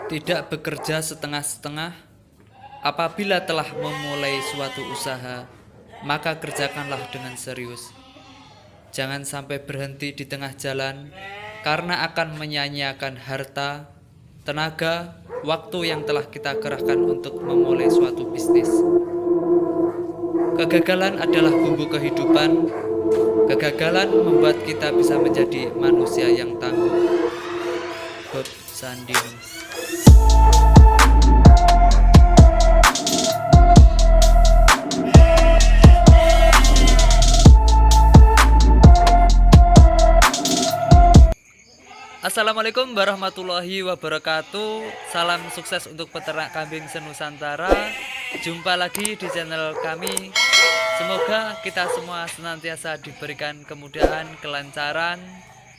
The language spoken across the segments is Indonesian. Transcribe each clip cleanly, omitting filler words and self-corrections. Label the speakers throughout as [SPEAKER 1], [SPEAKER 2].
[SPEAKER 1] Tidak bekerja setengah-setengah. Apabila telah memulai suatu usaha, maka kerjakanlah dengan serius. Jangan sampai berhenti di tengah jalan, karena akan menyia-nyiakan harta, tenaga, waktu yang telah kita kerahkan untuk memulai suatu bisnis. Kegagalan adalah bumbu kehidupan. Kegagalan membuat kita bisa menjadi manusia yang tangguh. Bob Sandino. Assalamualaikum warahmatullahi wabarakatuh. Salam sukses untuk peternak kambing senusantara. Jumpa lagi di channel kami. Semoga kita semua senantiasa diberikan kemudahan, kelancaran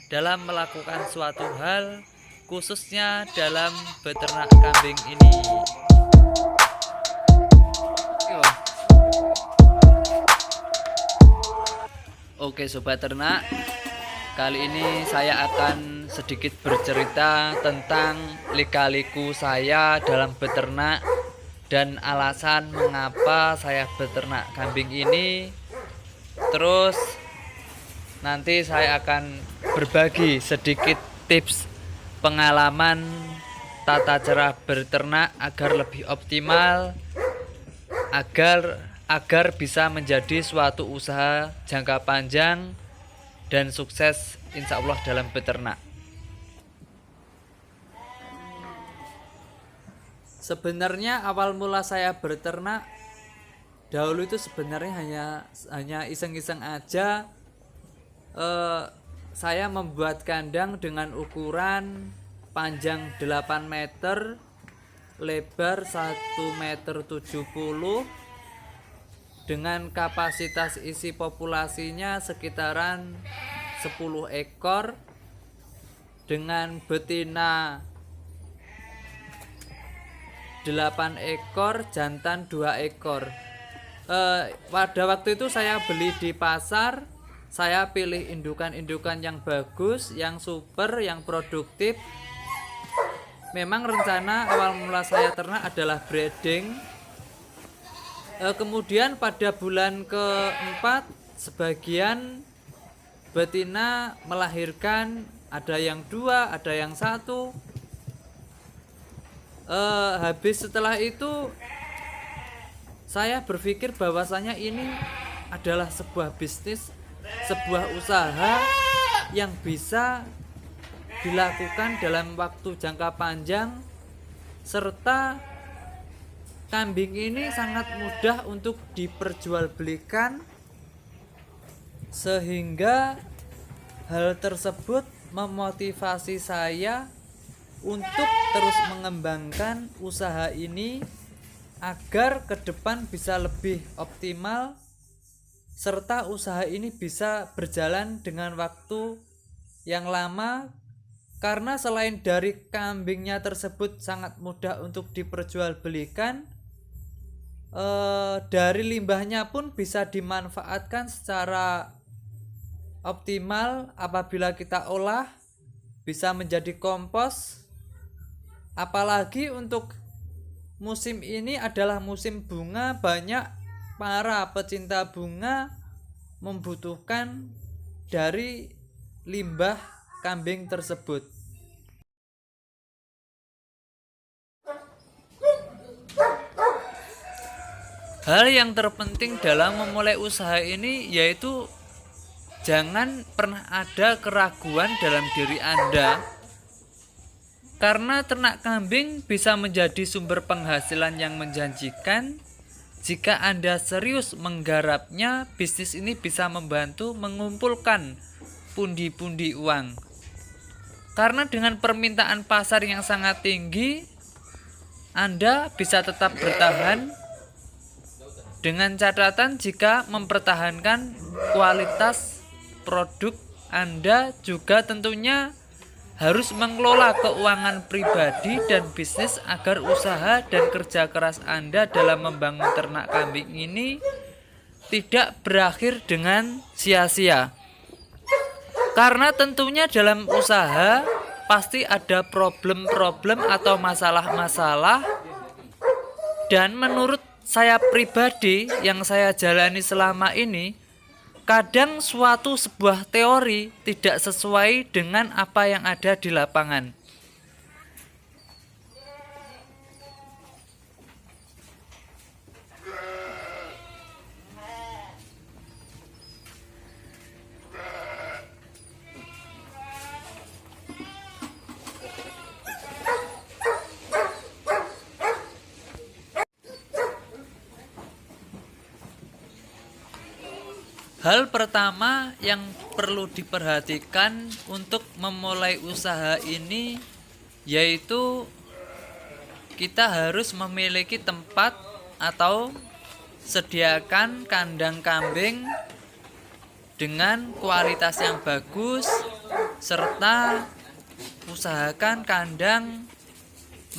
[SPEAKER 1] dalam melakukan suatu hal, khususnya dalam beternak kambing ini. Oke sobat ternak, kali ini saya akan sedikit bercerita tentang lika-liku saya dalam beternak dan alasan mengapa saya beternak kambing ini. Terus nanti saya akan berbagi sedikit tips pengalaman tata cara beternak agar lebih optimal, agar bisa menjadi suatu usaha jangka panjang dan sukses insya Allah dalam beternak. Sebenarnya awal mula saya beternak dahulu itu sebenarnya hanya iseng-iseng aja. Saya membuat kandang dengan ukuran panjang 8 meter, lebar 1,70 meter, dengan kapasitas isi populasinya sekitaran 10 ekor, dengan betina 8 ekor, jantan 2 ekor. Pada waktu itu saya beli di pasar. Saya pilih indukan-indukan yang bagus, yang super, yang produktif. Memang rencana awal mula saya ternak adalah breeding. Kemudian pada bulan keempat, sebagian betina melahirkan, ada yang 2, ada yang 1. Habis setelah itu saya berpikir bahwasanya ini adalah sebuah bisnis, sebuah usaha yang bisa dilakukan dalam waktu jangka panjang, serta kambing ini sangat mudah untuk diperjualbelikan, sehingga hal tersebut memotivasi saya untuk terus mengembangkan usaha ini agar ke depan bisa lebih optimal, serta usaha ini bisa berjalan dengan waktu yang lama. Karena selain dari kambingnya tersebut sangat mudah untuk diperjualbelikan, dari limbahnya pun bisa dimanfaatkan secara optimal. Apabila kita olah, bisa menjadi kompos. Apalagi untuk musim ini adalah musim bunga, banyak para pecinta bunga membutuhkan dari limbah kambing tersebut. Hal yang terpenting dalam memulai usaha ini yaitu jangan pernah ada keraguan dalam diri Anda, karena ternak kambing bisa menjadi sumber penghasilan yang menjanjikan. Jika Anda serius menggarapnya, bisnis ini bisa membantu mengumpulkan pundi-pundi uang. Karena dengan permintaan pasar yang sangat tinggi, Anda bisa tetap bertahan, dengan catatan jika mempertahankan kualitas produk Anda. Juga tentunya harus mengelola keuangan pribadi dan bisnis agar usaha dan kerja keras Anda dalam membangun ternak kambing ini tidak berakhir dengan sia-sia. Karena tentunya dalam usaha pasti ada problem-problem atau masalah-masalah. Dan menurut saya pribadi yang saya jalani selama ini, kadang sebuah teori tidak sesuai dengan apa yang ada di lapangan. Hal pertama yang perlu diperhatikan untuk memulai usaha ini yaitu kita harus memiliki tempat atau sediakan kandang kambing dengan kualitas yang bagus, serta usahakan kandang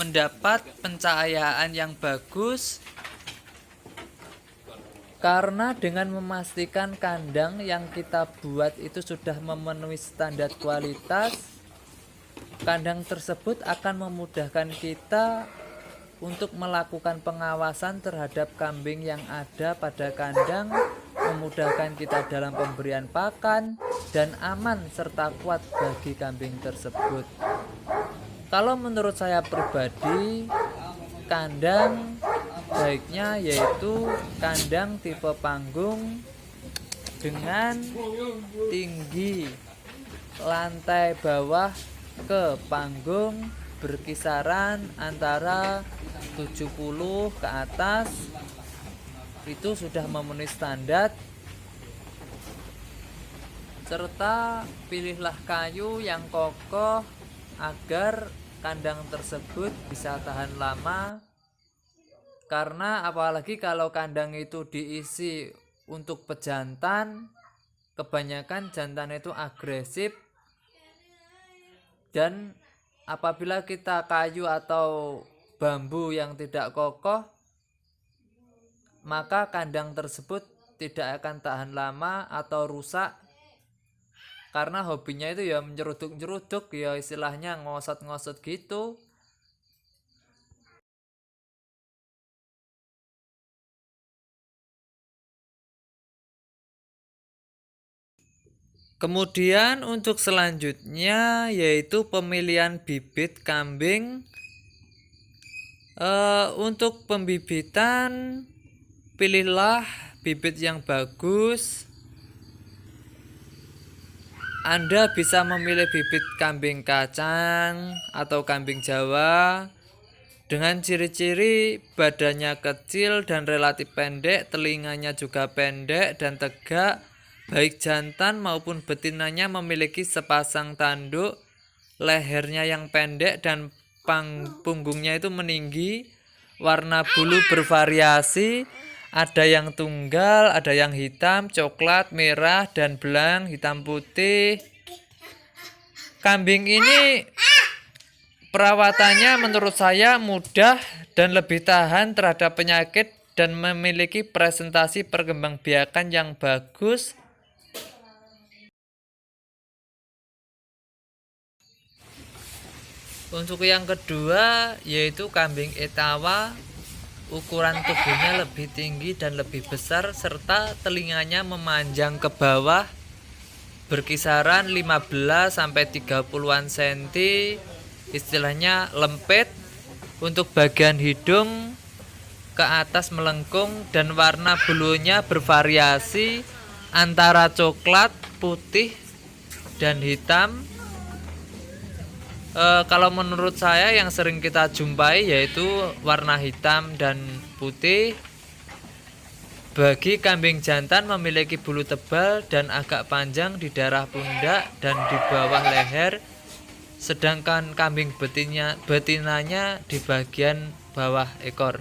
[SPEAKER 1] mendapat pencahayaan yang bagus. Karena dengan memastikan kandang yang kita buat itu sudah memenuhi standar kualitas, kandang tersebut akan memudahkan kita untuk melakukan pengawasan terhadap kambing yang ada pada kandang, memudahkan kita dalam pemberian pakan, dan aman serta kuat bagi kambing tersebut. Kalau menurut saya pribadi, kandang baiknya yaitu kandang tipe panggung dengan tinggi lantai bawah ke panggung berkisaran antara 70 ke atas. Itu sudah memenuhi standar. Serta pilihlah kayu yang kokoh agar kandang tersebut bisa tahan lama. Karena apalagi kalau kandang itu diisi untuk pejantan, kebanyakan jantan itu agresif. Dan apabila kita kayu atau bambu yang tidak kokoh, maka kandang tersebut tidak akan tahan lama atau rusak. Karena hobinya itu ya menyeruduk-nyeruduk, ya istilahnya ngosot-ngosot gitu. Kemudian untuk selanjutnya yaitu pemilihan bibit kambing. Untuk pembibitan, pilihlah bibit yang bagus. Anda bisa memilih bibit kambing kacang atau kambing Jawa dengan ciri-ciri badannya kecil dan relatif pendek, telinganya juga pendek dan tegak. Baik jantan maupun betinanya memiliki sepasang tanduk, lehernya yang pendek dan punggungnya itu meninggi. Warna bulu bervariasi, ada yang tunggal, ada yang hitam, coklat, merah, dan belang, hitam putih. Kambing ini perawatannya menurut saya mudah dan lebih tahan terhadap penyakit dan memiliki presentasi perkembangbiakan yang bagus. Untuk yang kedua yaitu kambing Etawa, ukuran tubuhnya lebih tinggi dan lebih besar serta telinganya memanjang ke bawah berkisaran 15-30 cm, istilahnya lempit. Untuk bagian hidung ke atas melengkung dan warna bulunya bervariasi antara coklat, putih, dan hitam. Kalau menurut saya yang sering kita jumpai yaitu warna hitam dan putih. Bagi kambing jantan memiliki bulu tebal dan agak panjang di daerah pundak dan di bawah leher, sedangkan kambing betinanya di bagian bawah ekor.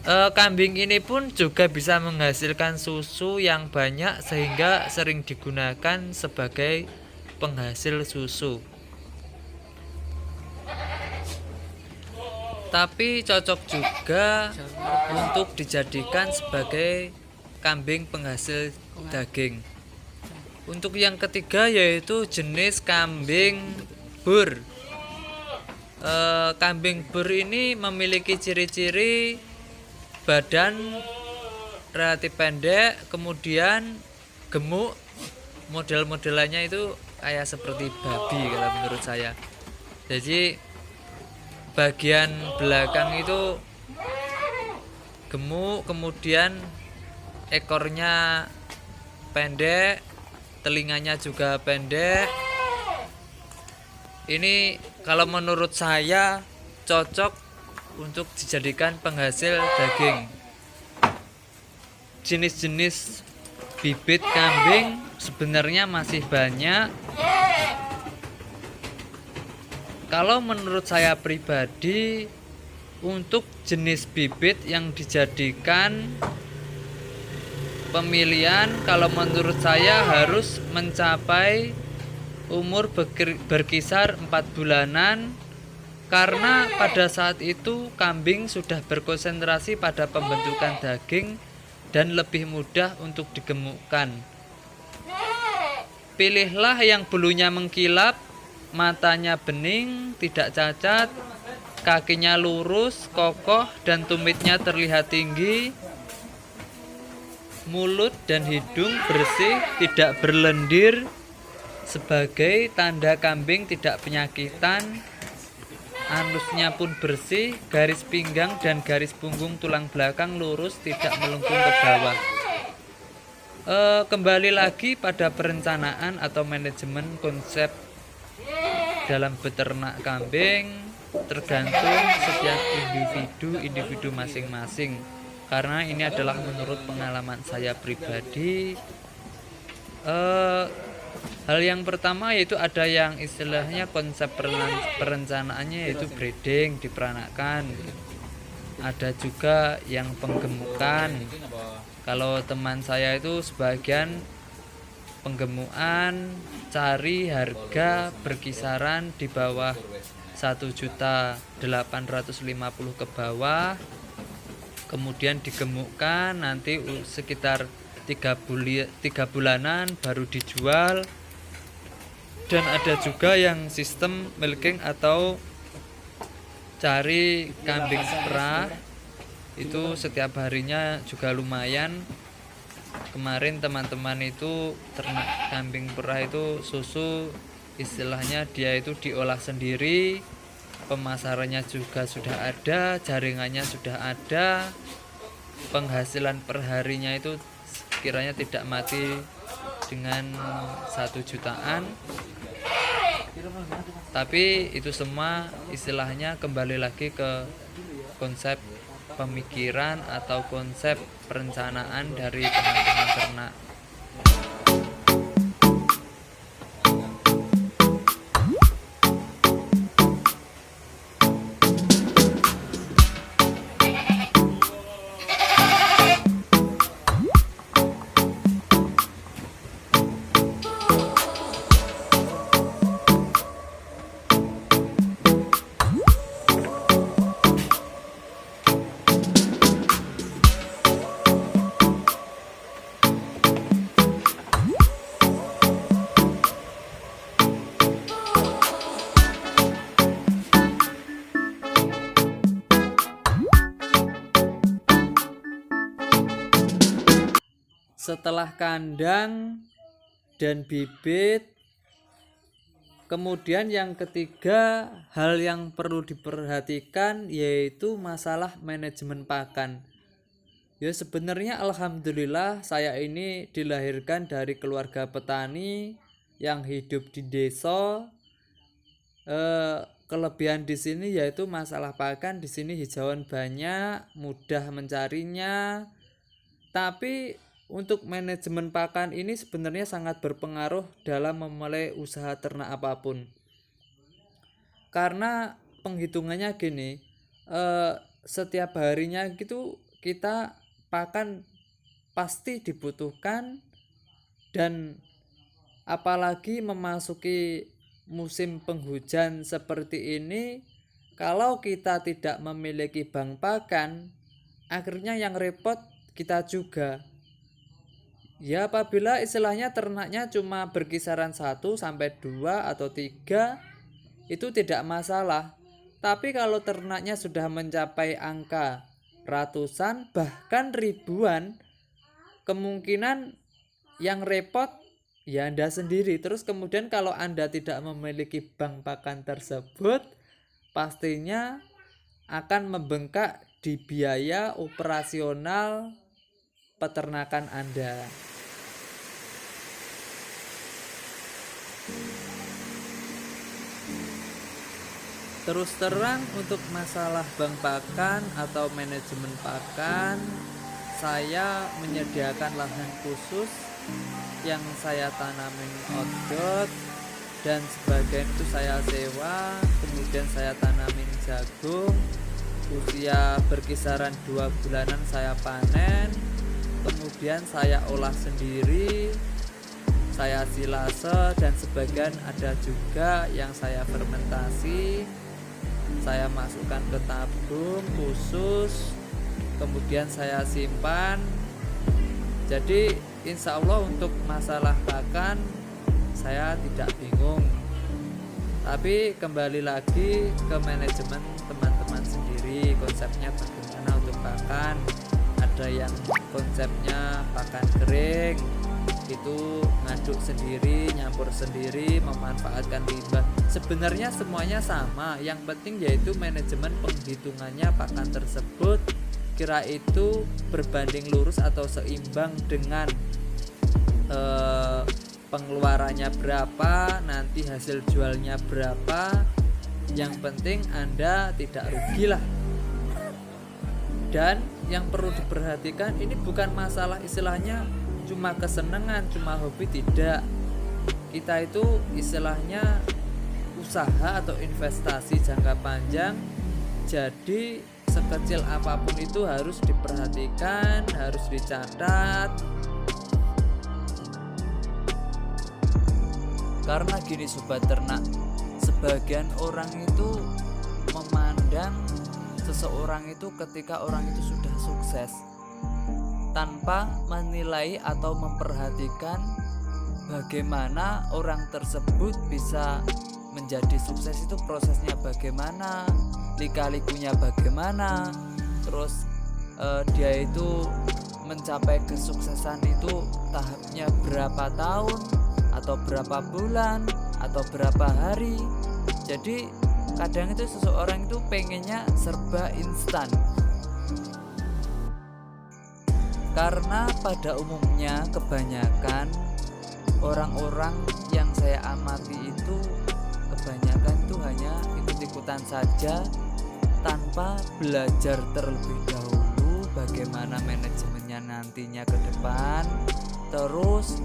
[SPEAKER 1] Kambing ini pun juga bisa menghasilkan susu yang banyak sehingga sering digunakan sebagai penghasil susu. Tapi cocok juga untuk dijadikan sebagai kambing penghasil daging. Untuk yang ketiga yaitu jenis kambing bur. Kambing bur ini memiliki ciri-ciri badan relatif pendek, kemudian gemuk, model-modelannya itu kayak seperti babi kalau menurut saya. Jadi bagian belakang itu gemuk, kemudian ekornya pendek, telinganya juga pendek. Ini kalau menurut saya cocok untuk dijadikan penghasil daging. Jenis-jenis bibit kambing sebenarnya masih banyak. Kalau menurut saya pribadi, untuk jenis bibit yang dijadikan pemilihan, kalau menurut saya harus mencapai umur berkisar 4 bulanan, karena pada saat itu kambing sudah berkonsentrasi pada pembentukan daging dan lebih mudah untuk digemukkan. Pilihlah yang bulunya mengkilap, matanya bening, tidak cacat, kakinya lurus, kokoh, dan tumitnya terlihat tinggi, mulut dan hidung bersih, tidak berlendir, sebagai tanda kambing tidak penyakitan. Anusnya pun bersih, garis pinggang dan garis punggung tulang belakang lurus, tidak melengkung ke bawah. Kembali lagi pada perencanaan atau manajemen konsep dalam beternak kambing, tergantung setiap individu masing-masing. Karena ini adalah menurut pengalaman saya pribadi. Hal yang pertama yaitu ada yang istilahnya konsep perencanaannya yaitu breeding, diperanakan. Ada juga yang penggemukan. Kalau teman saya itu sebagian penggemukan, cari harga berkisaran di bawah 1.850.000 ke bawah, kemudian digemukkan, nanti sekitar 3 bulanan baru dijual. Dan ada juga yang sistem milking atau cari kambing perah, itu setiap harinya juga lumayan. Kemarin teman-teman itu ternak kambing perah itu susu, istilahnya dia itu diolah sendiri, pemasarannya juga sudah ada, jaringannya sudah ada, penghasilan perharinya itu kiranya tidak mati dengan 1 jutaan. Tapi itu semua istilahnya kembali lagi ke konsep pemikiran atau konsep perencanaan dari teman-teman ternak. Setelah kandang dan bibit, kemudian yang ketiga hal yang perlu diperhatikan yaitu masalah manajemen pakan. Ya sebenarnya alhamdulillah saya ini dilahirkan dari keluarga petani yang hidup di desa. Kelebihan di sini yaitu masalah pakan, di sini hijauan banyak, mudah mencarinya. Tapi untuk manajemen pakan ini sebenarnya sangat berpengaruh dalam memulai usaha ternak apapun. Karena penghitungannya gini, setiap harinya gitu kita pakan pasti dibutuhkan, dan apalagi memasuki musim penghujan seperti ini, kalau kita tidak memiliki bank pakan, akhirnya yang repot kita juga. Ya apabila istilahnya ternaknya cuma berkisaran 1 sampai 2 atau 3, itu tidak masalah. Tapi kalau ternaknya sudah mencapai angka ratusan bahkan ribuan, kemungkinan yang repot ya Anda sendiri. Terus kemudian kalau Anda tidak memiliki bank pakan tersebut, pastinya akan membengkak di biaya operasional peternakan Anda. Terus terang untuk masalah bank pakan atau manajemen pakan, saya menyediakan lahan khusus yang saya tanamin odot, dan sebagian itu saya sewa. Kemudian saya tanamin jagung, usia berkisaran 2 bulanan saya panen, kemudian saya olah sendiri, saya silase, dan sebagian ada juga yang saya fermentasi, saya masukkan ke tabung khusus, kemudian saya simpan. Jadi insya Allah untuk masalah pakan saya tidak bingung. Tapi kembali lagi ke manajemen teman-teman sendiri, konsepnya bagaimana untuk pakan. Ada yang konsepnya pakan kering, itu ngaduk sendiri, nyampur sendiri, memanfaatkan limbah. Sebenarnya semuanya sama, yang penting yaitu manajemen penghitungannya pakan tersebut kira itu berbanding lurus atau seimbang dengan pengeluarannya berapa, nanti hasil jualnya berapa. Yang penting Anda tidak rugi lah. Dan yang perlu diperhatikan, ini bukan masalah istilahnya cuma kesenangan, cuma hobi, tidak. Kita itu istilahnya usaha atau investasi jangka panjang. Jadi sekecil apapun itu harus diperhatikan, harus dicatat. Karena gini sobat ternak, sebagian orang itu memandang seseorang itu ketika orang itu sudah sukses tanpa menilai atau memperhatikan bagaimana orang tersebut bisa menjadi sukses, itu prosesnya bagaimana, lika-likunya bagaimana, terus dia itu mencapai kesuksesan itu tahapnya berapa tahun atau berapa bulan atau berapa hari. Jadi kadang itu seseorang itu pengennya serba instan. Karena pada umumnya kebanyakan orang-orang yang saya amati itu kebanyakan itu hanya ikut-ikutan saja tanpa belajar terlebih dahulu bagaimana manajemennya nantinya ke depan. Terus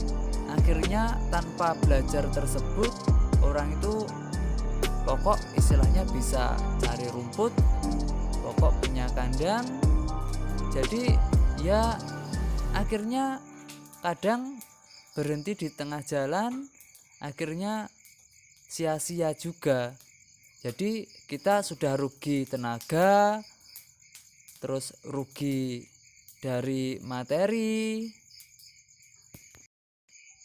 [SPEAKER 1] akhirnya tanpa belajar tersebut orang itu pokok istilahnya bisa cari rumput, pokok punya kandang. Jadi ya akhirnya kadang berhenti di tengah jalan, akhirnya sia-sia juga. Jadi kita sudah rugi tenaga, terus rugi dari materi.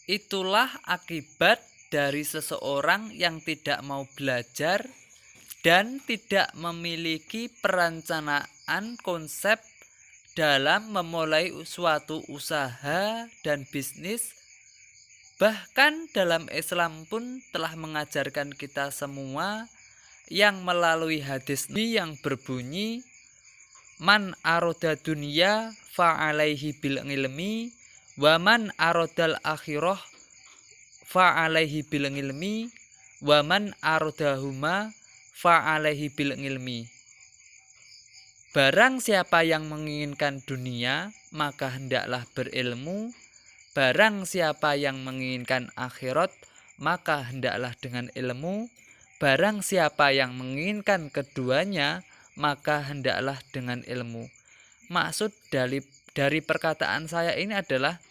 [SPEAKER 1] Itulah akibat dari seseorang yang tidak mau belajar dan tidak memiliki perencanaan konsep dalam memulai suatu usaha dan bisnis. Bahkan dalam Islam pun telah mengajarkan kita semua yang melalui hadis yang berbunyi, man aroda dunya fa'alaihi bil ilmi wa man arodal akhirah fa'alaihi bil ilmi wa man arodahuma fa'alaihi bil ilmi. Barang siapa yang menginginkan dunia, maka hendaklah berilmu. Barang siapa yang menginginkan akhirat, maka hendaklah dengan ilmu. Barang siapa yang menginginkan keduanya, maka hendaklah dengan ilmu. Maksud dari perkataan saya ini adalah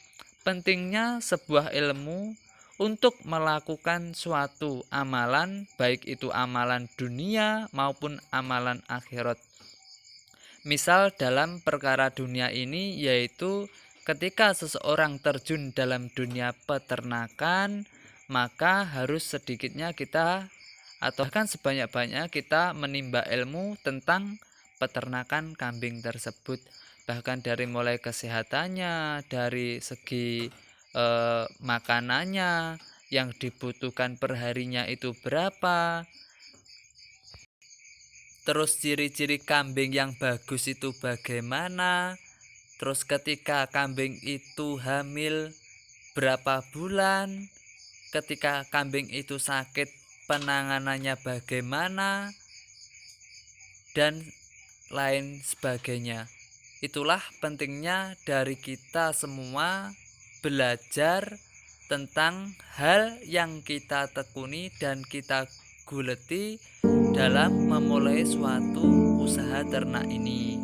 [SPEAKER 1] pentingnya sebuah ilmu untuk melakukan suatu amalan, baik itu amalan dunia maupun amalan akhirat. Misal dalam perkara dunia ini, yaitu ketika seseorang terjun dalam dunia peternakan, maka harus sedikitnya kita atau bahkan sebanyak-banyak kita menimba ilmu tentang peternakan kambing tersebut, bahkan dari mulai kesehatannya, dari segi makanannya yang dibutuhkan perharinya itu berapa, terus ciri-ciri kambing yang bagus itu bagaimana, terus ketika kambing itu hamil berapa bulan, ketika kambing itu sakit penanganannya bagaimana, dan lain sebagainya. Itulah pentingnya dari kita semua belajar tentang hal yang kita tekuni dan kita guleti dalam memulai suatu usaha ternak ini.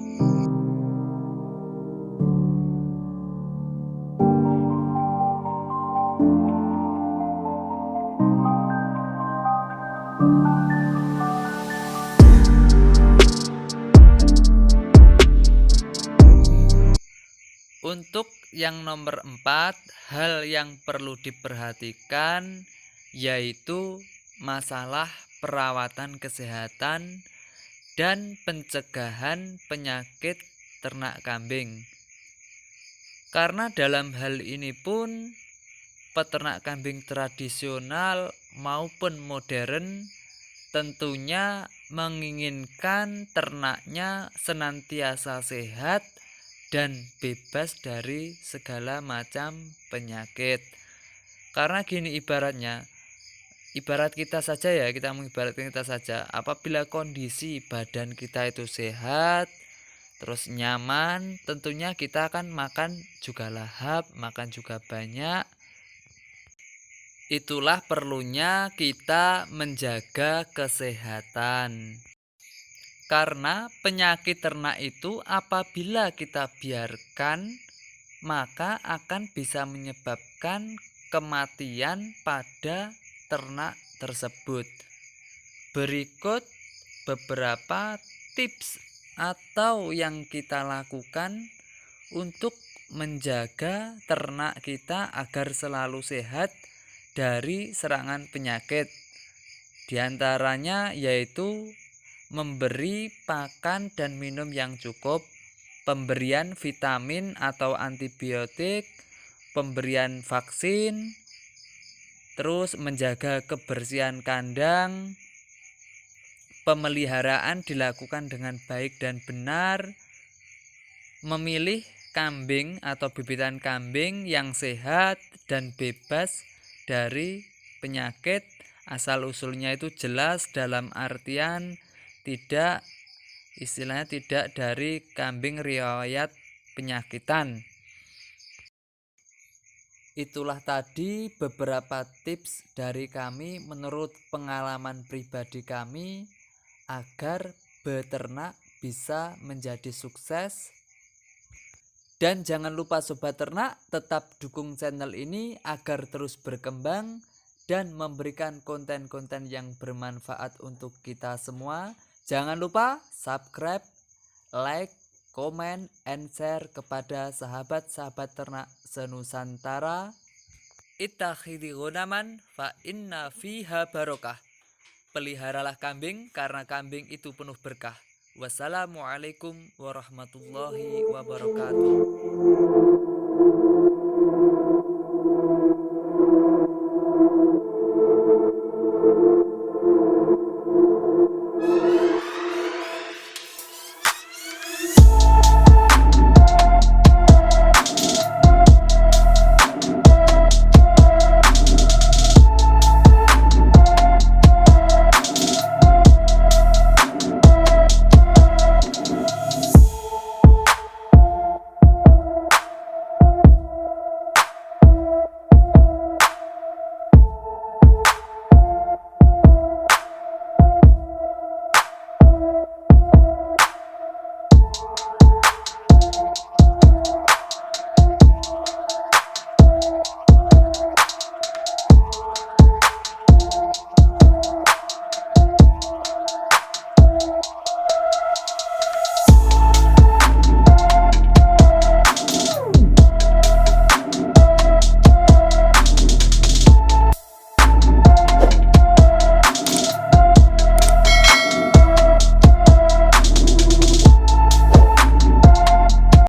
[SPEAKER 1] Untuk yang nomor 4, hal yang perlu diperhatikan yaitu masalah perawatan kesehatan dan pencegahan penyakit ternak kambing. Karena dalam hal ini pun peternak kambing tradisional maupun modern tentunya menginginkan ternaknya senantiasa sehat dan bebas dari segala macam penyakit. Karena gini ibarat kita saja ya, kita mengibaratkan kita saja. Apabila kondisi badan kita itu sehat, terus nyaman, tentunya kita akan makan juga lahap, makan juga banyak. Itulah perlunya kita menjaga kesehatan. Karena penyakit ternak itu apabila kita biarkan, maka akan bisa menyebabkan kematian pada ternak tersebut. Berikut beberapa tips atau yang kita lakukan untuk menjaga ternak kita agar selalu sehat dari serangan penyakit. Di antaranya yaitu memberi pakan dan minum yang cukup, pemberian vitamin atau antibiotik, pemberian vaksin, terus menjaga kebersihan kandang, pemeliharaan dilakukan dengan baik dan benar, memilih kambing atau bibitan kambing yang sehat dan bebas dari penyakit, asal usulnya itu jelas dalam artian tidak dari kambing riwayat penyakitan. Itulah tadi beberapa tips dari kami menurut pengalaman pribadi kami agar beternak bisa menjadi sukses. Dan jangan lupa sobat ternak tetap dukung channel ini agar terus berkembang dan memberikan konten-konten yang bermanfaat untuk kita semua. Jangan lupa subscribe, like, komen, and share kepada sahabat-sahabat ternak senusantara. Ittakhidhi ghonaman fa inna fiha barokah. Peliharalah kambing karena kambing itu penuh berkah. Wassalamualaikum warahmatullahi wabarakatuh.